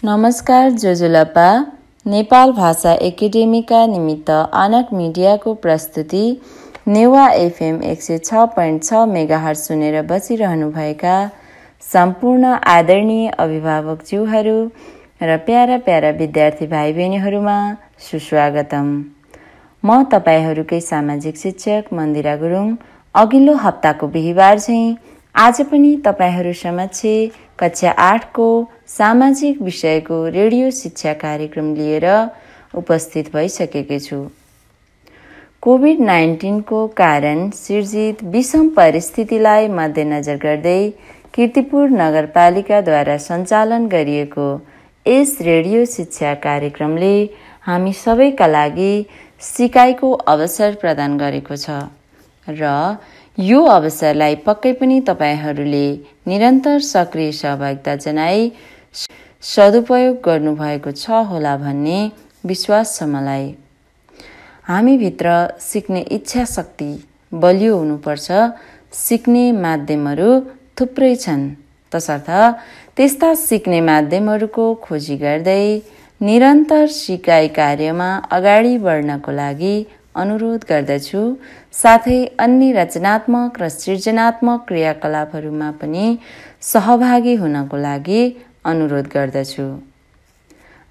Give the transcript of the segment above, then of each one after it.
नमस्कार जोजुलपा नेपाल भाषा एकेडेमीका निमित्त आनक मिडियाको प्रस्तुति नेवा एफएम 106.6 मेगाहर्ज सुनेर बसिरहनुभएका सम्पूर्ण आदरणीय अभिभावकज्यूहरू र प्यारा प्यारा विद्यार्थी भाइ बहिनीहरूमा सुस्वागतम। म तपाईहरूकै सामाजिक शिक्षक मन्दिरा गुरुङ अघिल्लो हप्ताको बिहीबार चाहिँ आज पनि तपाईहरू समक्ष कक्षा 8 को सामाजिक विषयको रेडियो शिक्षा कार्यक्रम लिएर उपस्थित भइसकेकी छु। कोभिड-19 को कारण सिर्जित विषम परिस्थितिलाई मध्यनजर गर्दै कीर्तिपुर नगरपालिकाद्वारा सञ्चालन गरिएको यस रेडियो शिक्षा कार्यक्रमले हामी सबैका लागि सिकाइको अवसर प्रदान गरेको छ र यो अवसरलाई पक्कै पनि तपाईहरूले निरन्तर सक्रिय सहभागिता जनाई सदुपयोग गर्नुभएको छ होला भन्ने विश्वास छ मलाई। हामीभित्र सिक्ने इच्छा शक्ति बलियो हुनुपर्छ। सिक्ने माध्यमहरू थुप्रै छन्, तसर्थ त्यस्ता सिक्ने माध्यमहरूको खोजी गर्दै निरन्तर सिकाइ कार्यमा अगाडि बढ्नको लागि अनुरोध गर्दछु। साथै अन्य रचनात्मक र सृजनात्मक क्रियाकलापहरूमा पनि सहभागी हुनको लागि अनुरोध गर्दछु।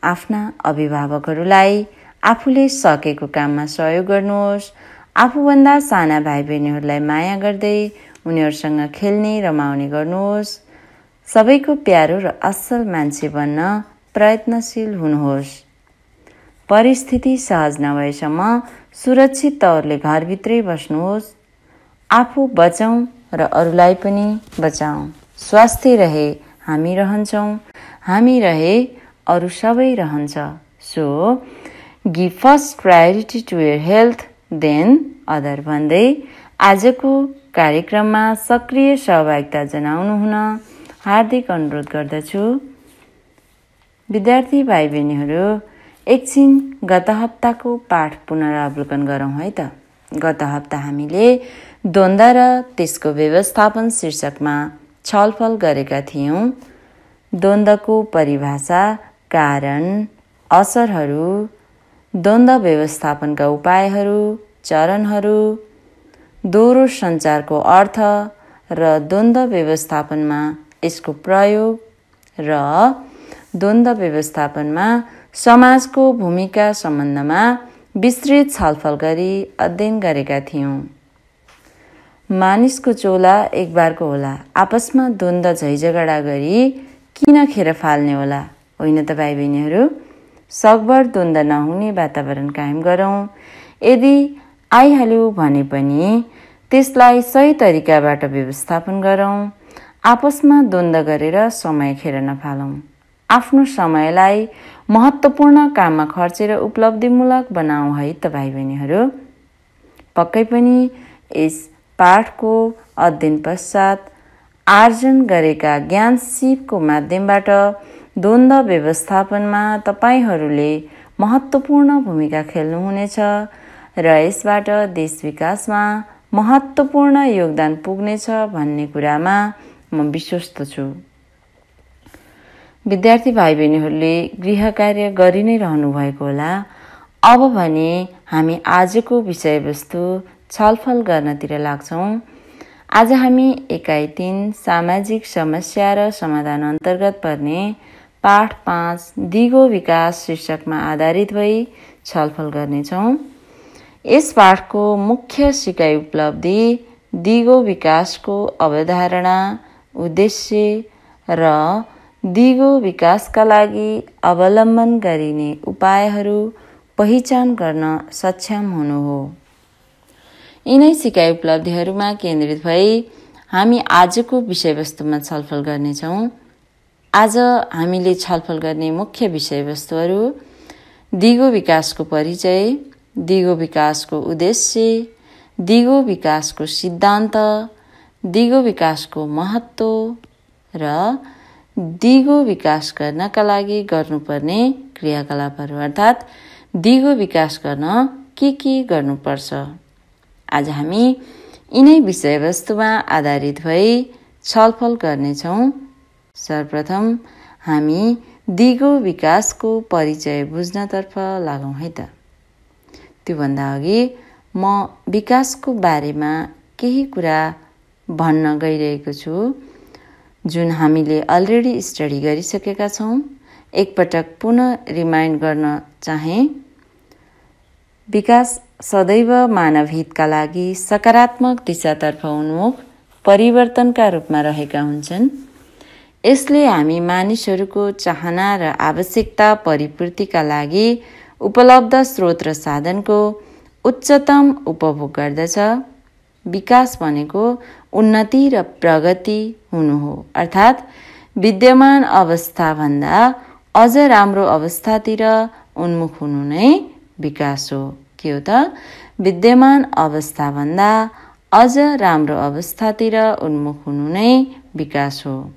आफ्ना अभिभावकहरूलाई आफूले सकेको काममा सहयोग गर्नुहोस्। आफूभन्दा साना भाइ बहिनीहरूलाई माया गर्दै उनीहरूसँग खेल्ने रमाउने गर्नुहोस्। सबैको प्यारो र असल मान्छे बन्न प्रयत्नशील हुनुहोस्। परिस्थिति सहज नभएसम्म सुरक्षित तौरले घरभित्रै बस्नुहोस्। आफू बचौं र अरूलाई पनि बचाऊं। स्वास्थ्य रहे हामी रहन्छौं, हामी रहे अरू सबै रहन्छ। So give first priority to your health than other भन्दै आजको कार्यक्रममा सक्रिय सहभागिता जनाउनु हुन हार्दिक अनुरोध गर्दछु। विद्यार्थी भाइ बहिनीहरू, एकछिन गत हप्ताको पाठ पुनरावलोकन गरौँ है त। गत हप्ता हामीले द्वन्द्व र त्यसको व्यवस्थापन शीर्षकमा छलफल गरेका थियौं। द्वन्द्वको परिभाषा, कारण, असरहरू, द्वन्द्व व्यवस्थापनका उपायहरू, चरणहरू, दोहोरो सञ्चारको अर्थ र द्वन्द्व व्यवस्थापनमा यसको प्रयोग र द्वन्द्व व्यवस्थापनमा समाजको भूमिका सम्बन्धमा विस्तृत छलफल गरी अध्ययन गरेका थियौं। मानिसको चोला एक बारको होला, आपसमा द्वन्द्व झैझगडा गरी किन खेर फाल्ने होला, होइन त भाइ बहिनीहरू। सकभर द्वन्द्व नहुने वातावरण कायम गरौँ। यदि आइहाल्यो भने पनि त्यसलाई सही तरिकाबाट व्यवस्थापन गरौँ। आपसमा द्वन्द्व गरेर समय खेर नफालौँ। आफ्नो समयलाई महत्त्वपूर्ण काममा खर्चेर उपलब्धिमूलक बनाऊ है त भाइ बहिनीहरू। पक्कै पनि यस पाठको अध्ययन पश्चात आर्जन गरेका ज्ञान सिपको माध्यमबाट द्वन्द्व व्यवस्थापनमा तपाईहरूले महत्त्वपूर्ण भूमिका खेल्नुहुनेछ र यसबाट देश विकासमा महत्त्वपूर्ण योगदान पुग्नेछ भन्ने कुरामा म विश्वस्त छु। विद्यार्थी भाइ बहिनीहरूले गृह कार्य गरि नै रहनु भएको होला। अब भने हामी आजको विषयवस्तु छलफल गर्नतिर लाग्छौं। आज हामी एकाइ 3 सामाजिक समस्या र समाधान अन्तर्गत पर्ने पाठ 5 दिगो विकास शीर्षकमा आधारित भई छलफल गर्नेछौं। यस पाठको मुख्य सिकाइ उपलब्धि दिगो विकासको अवधारणा, उद्देश्य र दिगो विकासका लागि अवलम्बन गरिने उपायहरू पहिचान गर्न सक्षम हुनु हो। यिनै सिकाइ उपलब्धिहरूमा केन्द्रित भई हामी आजको विषयवस्तुमा छलफल गर्नेछौँ। आज हामीले छलफल गर्ने मुख्य विषयवस्तुहरू दिगो विकासको परिचय, दिगो विकासको उद्देश्य, दिगो विकासको सिद्धान्त, दिगो विकासको महत्त्व र दिगो विकास गर्नका लागि गर्नुपर्ने क्रियाकलापहरू, अर्थात् दिगो विकास गर्न के गर्नुपर्छ। आज हामी यिनै विषयवस्तुमा आधारित भई छलफल गर्नेछौँ। सर्वप्रथम हामी दिगो विकासको परिचय बुझ्नतर्फ लागौँ है त। त्योभन्दा अघि म विकासको बारेमा केही कुरा भन्न गइरहेको छु जुन हामीले अलरेडी स्टडी गरिसकेका छौँ। एकपटक पुनः रिमाइन्ड गर्न चाहे। विकास सदैव मानव हितका लागि सकारात्मक दिशातर्फ उन्मुख परिवर्तनका रूपमा रहेका हुन्छन्। यसले हामी मानिसहरूको चाहना र आवश्यकता परिपूर्तिका लागि उपलब्ध स्रोत र साधनको उच्चतम उपभोग गर्दछ। विकास भनेको उन्नति र प्रगति हुनु हो, अर्थात् विद्यमान अवस्थाभन्दा अझ राम्रो अवस्थातिर उन्मुख हुनु नै विकास हो। के हो त? विद्यमान अवस्थाभन्दा अझ राम्रो अवस्थातिर उन्मुख हुनु नै विकास हो।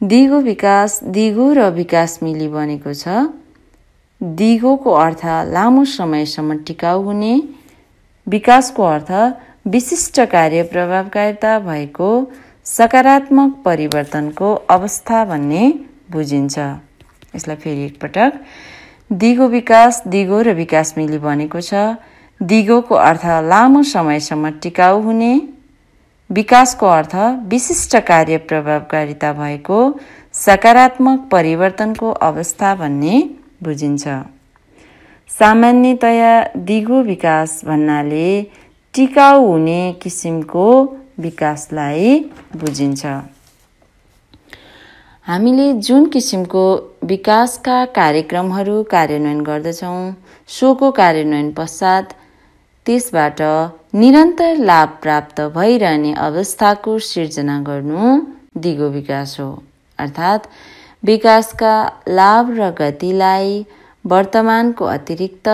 दिगो विकास दिगो र विकास मिली बनेको छ। दिगोको अर्थ लामो समयसम्म टिकाउ हुने, विकासको अर्थ विशिष्ट कार्य प्रभावकारिता भएको सकारात्मक परिवर्तनको अवस्था भन्ने बुझिन्छ। यसलाई फेरि एकपटक। दिगो विकास दिगो र विकास मिली बनेको छ। दिगोको अर्थ लामो समयसम्म टिकाउ हुने, विकासको अर्थ विशिष्ट कार्य प्रभावकारिता भएको सकारात्मक परिवर्तनको अवस्था भन्ने बुझिन्छ। सामान्यतया दिगो विकास भन्नाले टिकाउ हुने किसिमको विकासलाई बुझिन्छ। हामीले जुन किसिमको विकासका कार्यक्रमहरू कार्यान्वयन गर्दछौँ, सोको कार्यान्वयन पश्चात त्यसबाट निरन्तर लाभ प्राप्त भइरहने अवस्थाको सिर्जना गर्नु दिगो विकास हो। अर्थात् विकासका लाभ र गतिलाई वर्तमानको अतिरिक्त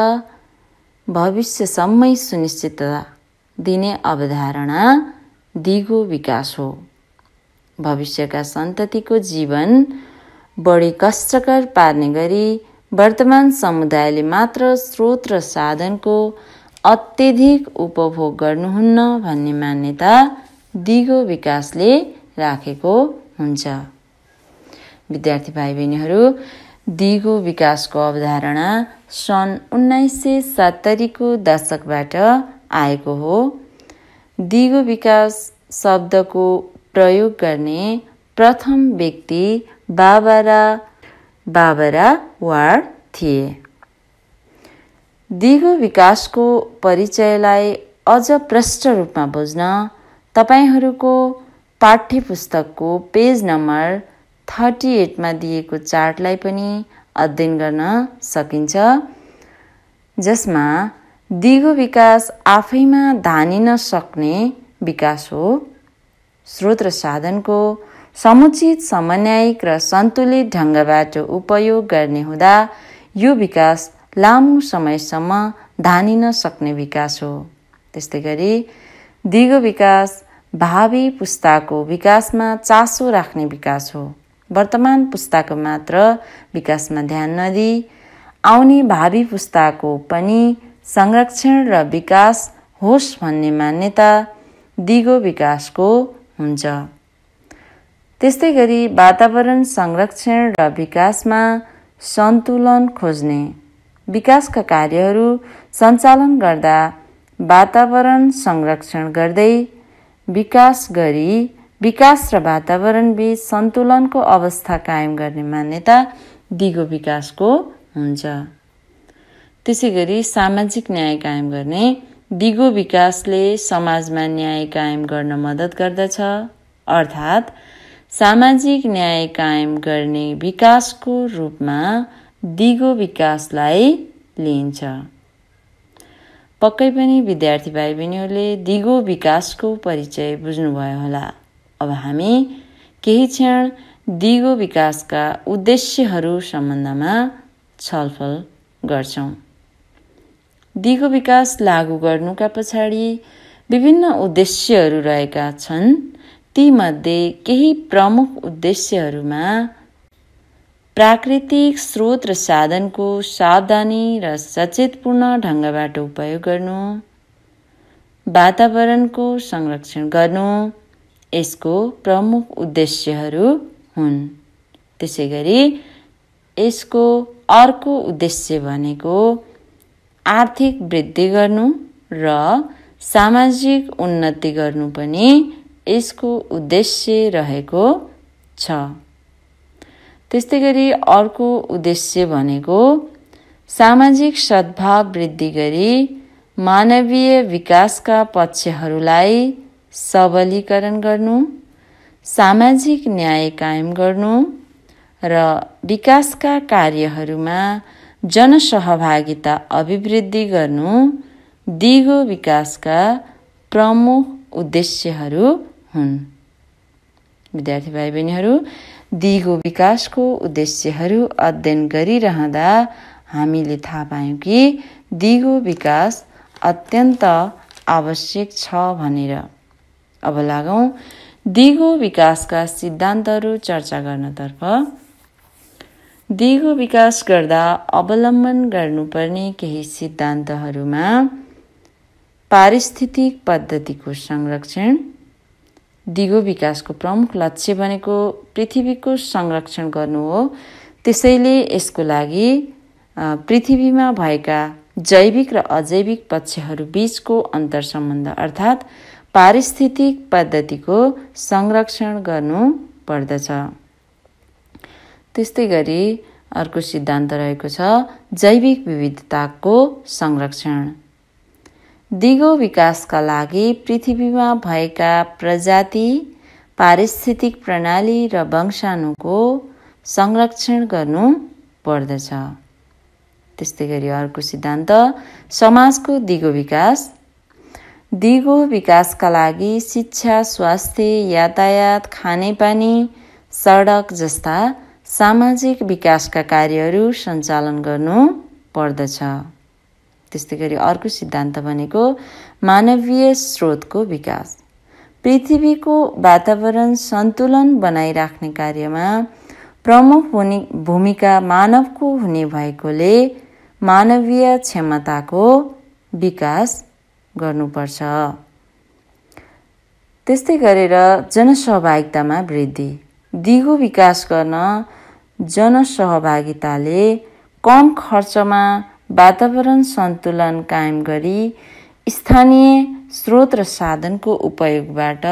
भविष्यसम्मै सुनिश्चितता दिने अवधारणा दिगो विकास हो। भविष्यका सन्ततिको जीवन बढी कष्टकर पार्ने गरी वर्तमान समुदायले मात्र स्रोत र साधनको अत्यधिक उपभोग गर्नुहुन्न भन्ने मान्यता दिगो विकासले राखेको हुन्छ। विद्यार्थी भाइ बहिनीहरू, दिगो विकासको अवधारणा सन् 1970 को दशकबाट आएको हो। दिगो विकास शब्दको प्रयोग गर्ने प्रथम व्यक्ति बाबरा वार्ड थिए। दिगो विकासको परिचयलाई अझ प्रष्ट रूपमा बुझ्न तपाईहरूको पाठ्यपुस्तकको पेज नम्बर 38 मा दिएको चार्टलाई पनि अध्ययन गर्न सकिन्छ, जसमा दिगो विकास आफैमा धानिन सक्ने विकास हो। स्रोत र साधनको समुचित समन्वयिक र सन्तुलित ढङ्गबाट उपयोग गर्ने हुँदा यो विकास लामो समयसम्म धानिन सक्ने विकास हो। त्यस्तै गरी दिगो विकास भावी पुस्ताको विकासमा चासो राख्ने विकास हो। वर्तमान पुस्ताको मात्र विकासमा ध्यान नदिई आउने भावी पुस्ताको पनि संरक्षण र विकास होस् भन्ने मान्यता दिगो विकासको हुन्छ। त्यस्तै गरी वातावरण संरक्षण र विकासमा सन्तुलन खोज्ने, विकासका कार्यहरू सञ्चालन गर्दा वातावरण संरक्षण गर्दै विकास गरी विकास र वातावरण बीच सन्तुलनको अवस्था कायम गर्ने मान्यता दिगो विकासको हुन्छ। त्यसै गरी सामाजिक न्याय कायम गर्ने, दिगो विकासले समाजमा न्याय कायम गर्न मद्दत गर्दछ। अर्थात् सामाजिक न्याय कायम गर्ने विकासको रूपमा दिगो विकासलाई लिइन्छ। पक्कै पनि विद्यार्थी भाइ बहिनीहरूले दिगो विकासको परिचय बुझ्नुभयो होला। अब हामी केही क्षण दिगो विकासका उद्देश्यहरू सम्बन्धमा छलफल गर्छौं। दिगो विकास लागू गर्नुका पछाडि विभिन्न उद्देश्यहरू रहेका छन्। तीमध्ये केही प्रमुख उद्देश्यहरूमा प्राकृतिक स्रोत र साधनको सावधानी र सचेतपूर्ण ढङ्गबाट उपयोग गर्नु, वातावरणको संरक्षण गर्नु यसको प्रमुख उद्देश्यहरू हुन्। त्यसैगरी यसको अर्को उद्देश्य भनेको आर्थिक वृद्धि गर्नु र सामाजिक उन्नति गर्नु पनि यसको उद्देश्य रहेको छ। त्यस्तै गरी अर्को उद्देश्य भनेको सामाजिक सद्भाव वृद्धि गरी मानवीय विकासका पक्षहरूलाई सबलीकरण गर्नु, सामाजिक न्याय कायम गर्नु र विकासका कार्यहरूमा जनसहभागिता अभिवृद्धि गर्नु दिगो विकासका प्रमुख उद्देश्यहरू हुन्। विद्यार्थी भाइ बहिनीहरू, दिगो विकासको उद्देश्यहरू अध्ययन गरिरहँदा हामीले थाहा पायौं कि दिगो विकास अत्यन्त आवश्यक छ भनेर। अब लागौं दिगो विकासका सिद्धान्तहरू चर्चा गर्नतर्फ। दिगो विकास गर्दा अवलम्बन गर्नुपर्ने केही सिद्धान्तहरूमा पारिस्थितिक पद्धतिको संरक्षण। दिगो विकासको प्रमुख लक्ष्य भनेको पृथ्वीको संरक्षण गर्नु हो। त्यसैले यसको लागि पृथ्वीमा भएका जैविक र अजैविक पक्षहरू बीचको अन्तर सम्बन्ध अर्थात् पारिस्थितिक पद्धतिको संरक्षण गर्नु पर्दछ। त्यस्तै गरी अर्को सिद्धान्त रहेको छ जैविक विविधताको संरक्षण। दिगो विकासका लागि पृथ्वीमा भएका प्रजाति, पारिस्थितिक प्रणाली र वंशाणुको संरक्षण गर्नु पर्दछ। त्यस्तै गरी अर्को सिद्धान्त समाजको दिगो विकास। दिगो विकासका लागि शिक्षा, स्वास्थ्य, यातायात, खानेपानी, सडक जस्ता सामाजिक विकासका कार्यहरू सञ्चालन गर्नु पर्दछ। त्यस्तै गरी अर्को सिद्धान्त भनेको मानवीय स्रोतको विकास। पृथ्वीको वातावरण सन्तुलन बनाइराख्ने कार्यमा प्रमुख भूमिका मानवको हुने भएकोले मानवीय क्षमताको विकास गर्नुपर्छ। त्यस्तै गरेर जनसहभागितामा वृद्धि। दिगो विकास गर्न जनसहभागिताले कम खर्चमा वातावरण सन्तुलन कायम गरी स्थानीय स्रोत र साधनको उपयोगबाट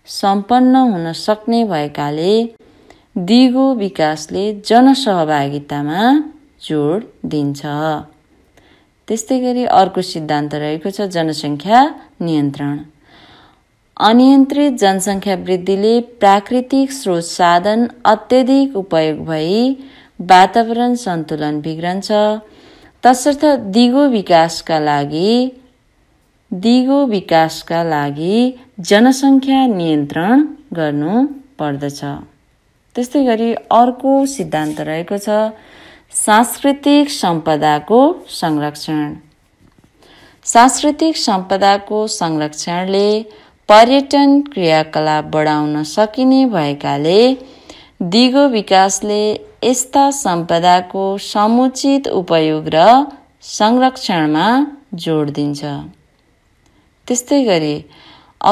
सम्पन्न हुन सक्ने भएकाले दिगो विकासले जनसहभागितामा जोड दिन्छ। त्यस्तै गरी अर्को सिद्धान्त रहेको छ जनसङ्ख्या नियन्त्रण। अनियन्त्रित जनसङ्ख्या वृद्धिले प्राकृतिक स्रोत साधन अत्यधिक उपयोग भई वातावरण सन्तुलन बिग्रन्छ। तसर्थ दिगो विकासका लागि जनसङ्ख्या नियन्त्रण गर्नु पर्दछ। त्यस्तै गरी अर्को सिद्धान्त रहेको छ सांस्कृतिक सम्पदाको संरक्षण। सांस्कृतिक सम्पदाको संरक्षणले पर्यटन क्रियाकलाप बढाउन सकिने भएकाले दिगो विकासले यस्ता सम्पदाको समुचित उपयोग र संरक्षणमा जोड दिन्छ। त्यस्तै गरी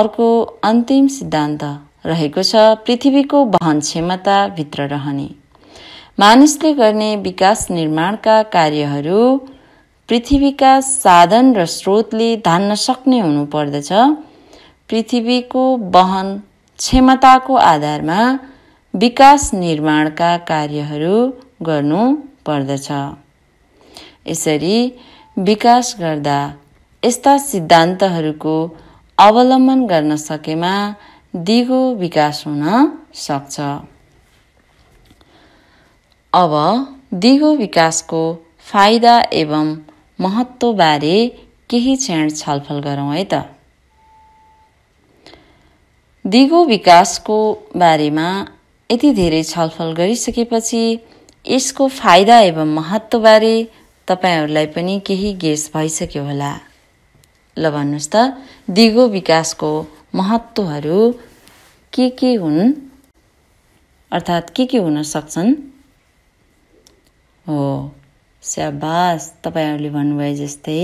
अर्को अन्तिम सिद्धान्त रहेको छ पृथ्वीको वहन क्षमता भित्र रहने। मानिसले गर्ने विकास निर्माणका कार्यहरू पृथ्वीका साधन र स्रोतले धान्न सक्ने हुनुपर्दछ। पृथ्वीको वहन क्षमताको आधारमा विकास निर्माणका कार्यहरू गर्नु पर्दछ। यसरी विकास गर्दा यस्ता सिद्धान्तहरूको अवलम्बन गर्न सकेमा दिगो विकास हुन सक्छ। अब दिगो विकासको फाइदा एवं महत्त्वबारे केही क्षण छलफल गरौँ है त। दिगो विकासको बारेमा यति धेरै छलफल गरिसकेपछि यसको फाइदा एवं महत्त्वबारे तपाईहरूलाई पनि केही गेस भइसक्यो होला। ल भन्नुस् त दिगो विकासको महत्त्वहरू के हुन् अर्थात् के हुन सक्छन्? हो, स्याबास, तपाईहरूले भन्नुभए जस्तै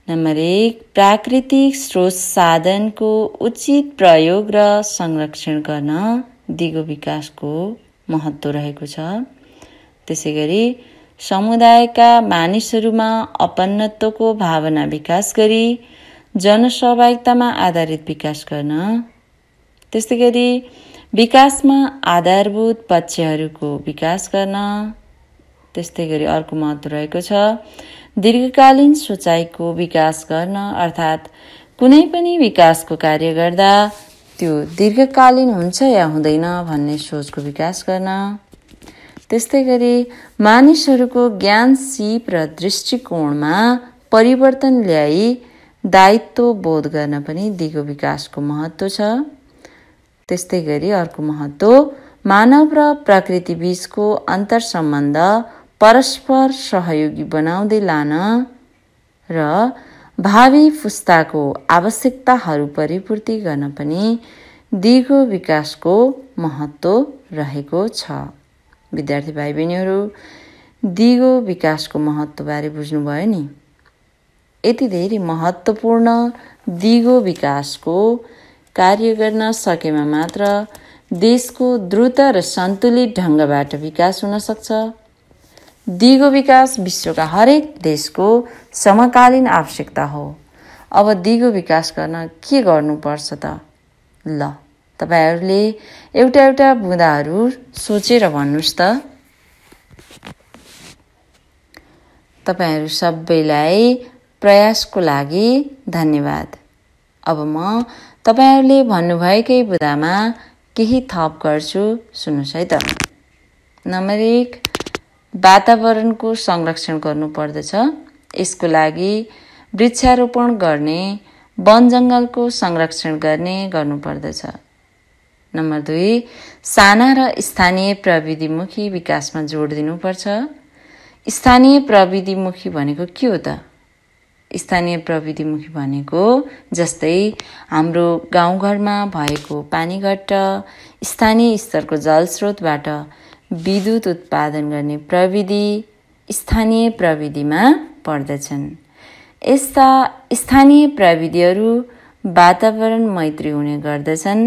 नम्बर 1 प्राकृतिक स्रोत साधनको उचित प्रयोग र संरक्षण गर्न दिगो विकासको महत्त्व रहेको छ। त्यसैगरी समुदायका मानिसहरूमा अपन्नत्वको भावना विकास गरी जनसहभागितामा आधारित विकास गर्न, त्यस्तैगरी विकासमा आधारभूत पक्षहरूको विकास गर्न, त्यस्तैगरी अर्को महत्त्व रहेको छ दीर्घकालीन सोचाइको विकास गर्न, अर्थात् कुनै पनि विकासको कार्य गर्दा त्यो दीर्घकालीन हुन्छ या हुँदैन भन्ने सोचको विकास गर्न, त्यस्तैगरी मानिसहरूको ज्ञान सिप र दृष्टिकोणमा परिवर्तन ल्याई दायित्व बोध गर्न पनि दिगो विकासको महत्त्व छ। त्यस्तैगरी अर्को महत्त्व मानव र प्रकृति बीचको अन्तर्सम्बन्ध परस्पर सहयोगी बनाउँदै लान र भावी पुस्ताको आवश्यकताहरू परिपूर्ति गर्न पनि दिगो विकासको महत्त्व रहेको छ। विद्यार्थी भाइ बहिनीहरू, दिगो विकासको महत्त्वबारे बुझ्नुभयो नि। यति धेरै महत्त्वपूर्ण दिगो विकासको कार्य गर्न सकेमा मात्र देशको द्रुत र सन्तुलित ढङ्गबाट विकास हुन सक्छ। दिगो विकास विश्वका हरेक देशको समकालीन आवश्यकता हो। अब दिगो विकास गर्न के गर्नुपर्छ त? ल, तपाईहरूले एउटा बुँदाहरू सोचेर भन्नुहोस् त। तपाईहरू सबैलाई प्रयासको लागि धन्यवाद। अब म तपाईहरूले भन्नुभएकै बुँदामा केही थप गर्छु, सुन्नुहोस् है त। नम्बर 1, वातावरणको संरक्षण गर्नुपर्दछ। यसको लागि वृक्षारोपण गर्ने, वन जङ्गलको संरक्षण गर्नुपर्दछ। नम्बर 2, साना र स्थानीय प्रविधिमुखी विकासमा जोड दिनुपर्छ। स्थानीय प्रविधिमुखी भनेको के हो त? स्थानीय प्रविधिमुखी भनेको जस्तै हाम्रो गाउँघरमा भएको पानीघट्ट, स्थानीय स्तरको जलस्रोतबाट विद्युत उत्पादन गर्ने प्रविधि स्थानीय प्रविधिमा पर्दछन्। यस्ता स्थानीय प्रविधिहरू वातावरण मैत्री हुने गर्दछन्।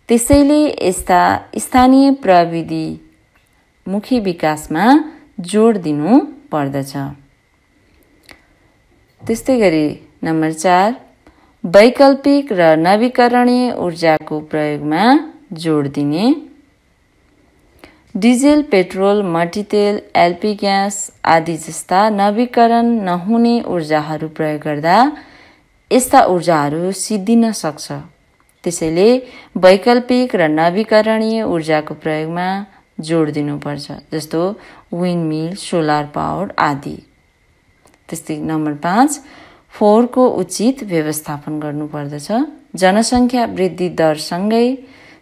त्यसैले यस्ता स्थानीय प्रविधिमुखी विकासमा जोड दिनु पर्दछ। त्यस्तै गरी नम्बर 4, वैकल्पिक र नवीकरणीय ऊर्जाको प्रयोगमा जोड दिने। डिजेल, पेट्रोल, मट्टीतेल, एलपी ग्यास आदि जस्ता नवीकरण नहुने ऊर्जाहरू प्रयोग गर्दा यस्ता ऊर्जाहरू सिद्धिन सक्छ। त्यसैले वैकल्पिक र नवीकरणीय ऊर्जाको प्रयोगमा जोड दिनुपर्छ, जस्तो विन्ड मिल, सोलर पावर आदि। त्यस्तै नम्बर 5, फोहोरको उचित व्यवस्थापन गर्नुपर्दछ। जनसङ्ख्या वृद्धि दरसँगै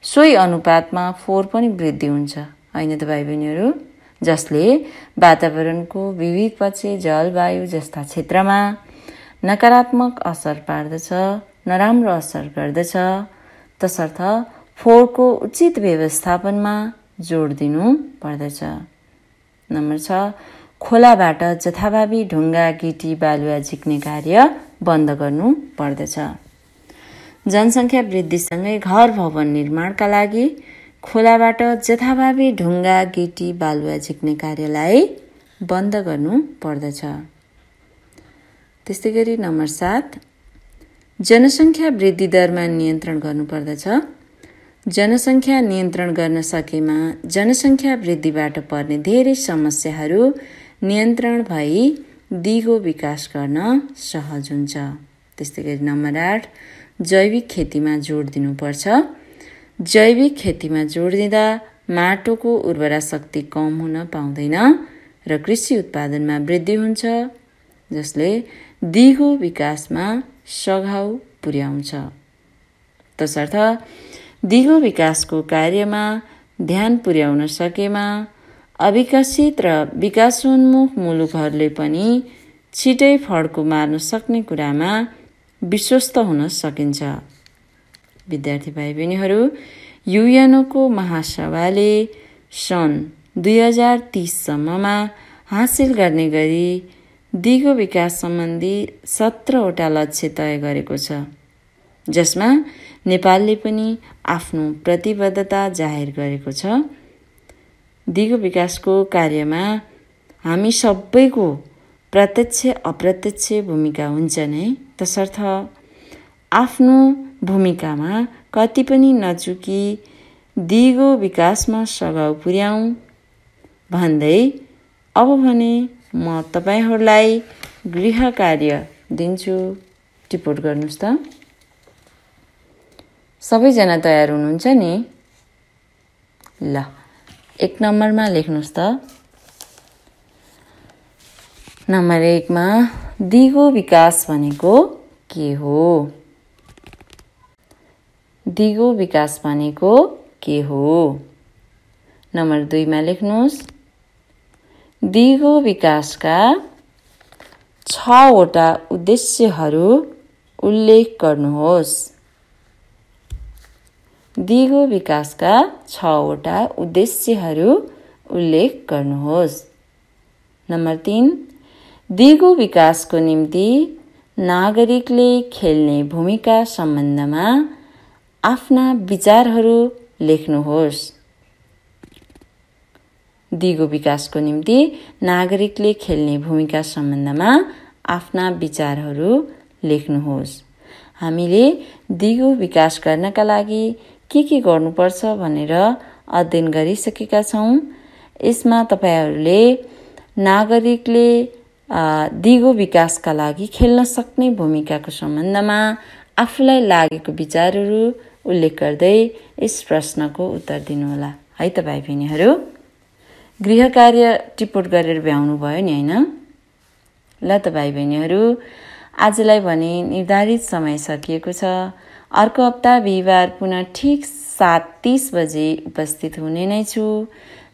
सोही अनुपातमा फोहोर पनि वृद्धि हुन्छ, होइन त भाइ बहिनीहरू? जसले वातावरणको विविध पक्ष, जलवायु जस्ता क्षेत्रमा नकारात्मक असर पार्दछ, नराम्रो असर गर्दछ। तसर्थ फोहोरको उचित व्यवस्थापनमा जोड दिनु पर्दछ। नम्बर 6, खोलाबाट जथाभावी ढुङ्गा, गिटी, बालुवा झिक्ने कार्य बन्द गर्नु पर्दछ। जनसङ्ख्या वृद्धिसँगै घर भवन निर्माणका लागि खोलाबाट जथाभावी ढुङ्गा, गिटी, बालुवा झिक्ने कार्यलाई बन्द गर्नु पर्दछ। त्यस्तै गरी नम्बर 7, जनसङ्ख्या वृद्धि दरमा नियन्त्रण गर्नुपर्दछ। जनसङ्ख्या नियन्त्रण गर्न सकेमा जनसङ्ख्या वृद्धिबाट पर्ने धेरै समस्याहरू नियन्त्रण भई दिगो विकास गर्न सहज हुन्छ। त्यस्तै गरी नम्बर 8, जैविक खेतीमा जोड दिनुपर्छ। जैविक खेतीमा जोड दिँदा माटोको उर्वरा शक्ति कम हुन पाउँदैन र कृषि उत्पादनमा वृद्धि हुन्छ, जसले दिगो विकासमा सघाउ पुर्याउँछ। तसर्थ दिगो विकासको कार्यमा ध्यान पुर्याउन सकेमा अविकसित र विकासोन्मुख मुलुकहरूले पनि छिटै फड्को मार्न सक्ने कुरामा विश्वस्त हुन सकिन्छ। विद्यार्थी भाइ बहिनीहरू, युएनओको महासभाले सन् 2030 सम्ममा हासिल गर्ने गरी दिगो विकास सम्बन्धी 17वटा लक्ष्य तय गरेको छ, जसमा नेपालले पनि आफ्नो प्रतिबद्धता जाहेर गरेको छ। दिगो विकासको कार्यमा हामी सबैको प्रत्यक्ष अप्रत्यक्ष भूमिका हुन्छ नै, तसर्थ आफ्नो भूमिकामा कति पनि नचुकी दिगो विकासमा सघाउ पुर्याउँ भन्दै अब भने म तपाईहरूलाई गृह कार्य दिन्छु। टिपोट गर्नुस् त। सबैजना तयार हुनुहुन्छ नि? ल 1 नम्बरमा लेख्नुस् त। नम्बर 1 मा दिगो विकास भनेको के हो? दिगो विकास भनेको के हो? नम्बर 2 मा लेख्नुस् दिगो विकासका 6 वटा उद्देश्यहरू उल्लेख गर्नुहोस्। दिगो विकासका 6 वटा उद्देश्यहरू उल्लेख गर्नुहोस्। नम्बर 3 दिगो विकासको निम्ति नागरिकले खेल्ने भूमिका सम्बन्धमा आफ्ना विचारहरू लेख्नुहोस्। दिगो विकासको निम्ति नागरिकले खेल्ने भूमिका सम्बन्धमा आफ्ना विचारहरू लेख्नुहोस्। हामीले दिगो विकास गर्नका लागि के गर्नुपर्छ भनेर अध्ययन गरिसकेका छौँ। यसमा तपाईहरूले नागरिकले दिगो विकासका लागि खेल्न सक्ने भूमिकाको सम्बन्धमा आफूलाई लागेको विचारहरू उल्लेख गर्दै यस प्रश्नको उत्तर दिनुहोला है त भाइ बहिनीहरू। गृह कार्य टिपोट गरेर भ्याउनु भयो नि, हैन? ल त भाइ बहिनीहरू, आजलाई भने निर्धारित समय सकिएको छ। अर्को हप्ता बिहिबार पुनः ठिक 7:30 बजे उपस्थित हुने नै छु।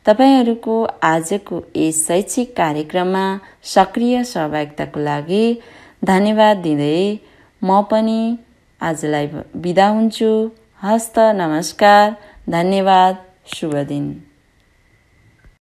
तपाईहरूको आजको यस शैक्षिक कार्यक्रममा सक्रिय सहभागिताको लागि धन्यवाद दिँदै म पनि आजलाई बिदा हुन्छु। हस्त, नमस्कार, धन्यवाद, शुभ दिन।